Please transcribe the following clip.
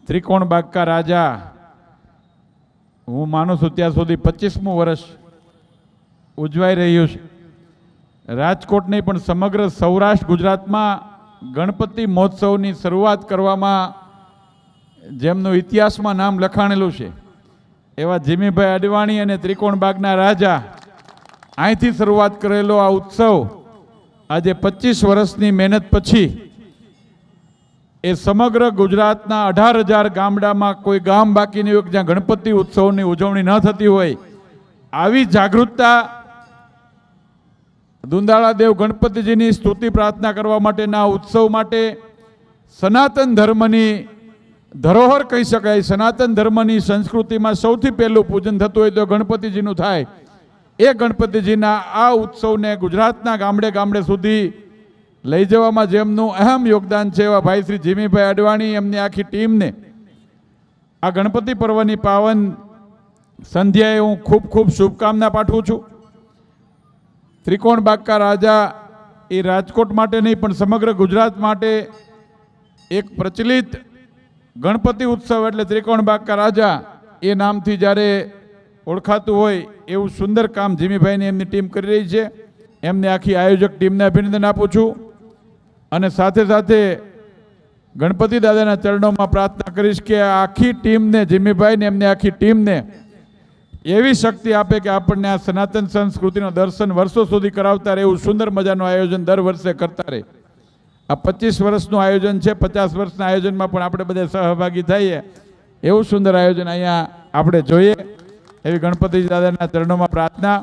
ત્રિકોણ બાગ કા રાજા હું માનું છું ત્યાં સુધી 25મું વર્ષ ઉજવાઈ રહ્યું છે. રાજકોટ નહીં પણ સમગ્ર સૌરાષ્ટ્ર ગુજરાતમાં ગણપતિ મહોત્સવની શરૂઆત કરવામાં જેમનું ઇતિહાસમાં નામ લખાણેલું છે એવા જીમીભાઈ અડવાણી અને ત્રિકોણ બાગના રાજા અહીંથી શરૂઆત કરેલો આ ઉત્સવ આજે 25 વર્ષની મહેનત પછી એ સમગ્ર ગુજરાતના 18,000 ગામડામાં કોઈ ગામ બાકી નહીં હોય જ્યાં ગણપતિ ઉત્સવની ઉજવણી ન થતી હોય. આવી જાગૃતતા દુંદાળા દેવ ગણપતિજીની સ્તુતિ પ્રાર્થના કરવા માટેના ઉત્સવ માટે સનાતન ધર્મની ધરોહર કહી શકાય. સનાતન ધર્મની સંસ્કૃતિમાં સૌથી પહેલું પૂજન થતું હોય તો ગણપતિજીનું થાય. એ ગણપતિજીના આ ઉત્સવને ગુજરાતના ગામડે ગામડે સુધી લઈ જવામાં જેમનું અહમ યોગદાન છે એવા ભાઈ શ્રી જીમીભાઈ અડવાણી એમની આખી ટીમને આ ગણપતિ પર્વની પાવન સંધ્યાએ હું ખૂબ ખૂબ શુભકામના પાઠવું છું. ત્રિકોણ બાગ કા રાજા એ રાજકોટ માટે નહીં પણ સમગ્ર ગુજરાત માટે એક પ્રચલિત ગણપતિ ઉત્સવ એટલે ત્રિકોણ બાગ કા રાજા એ નામથી જ્યારે ઓળખાતું હોય એવું સુંદર કામ જીમીભાઈની એમની ટીમ કરી રહી છે. એમને આખી આયોજક ટીમને અભિનંદન આપું છું અને સાથે સાથે ગણપતિ દાદાના ચરણોમાં પ્રાર્થના કરીશ કે આખી ટીમને જીમીભાઈને એમની આખી ટીમને એવી શક્તિ આપે કે આપણને આ સનાતન સંસ્કૃતિનું દર્શન વર્ષો સુધી કરાવતા રહે એવું સુંદર મજાનું આયોજન દર વર્ષે કરતા રહે. આ 25 વર્ષનું આયોજન છે. 50 વર્ષના આયોજનમાં પણ આપણે બધા સહભાગી થઈએ એવું સુંદર આયોજન અહીંયા આપણે જોઈએ એવી ગણપતિ દાદાના ચરણોમાં પ્રાર્થના.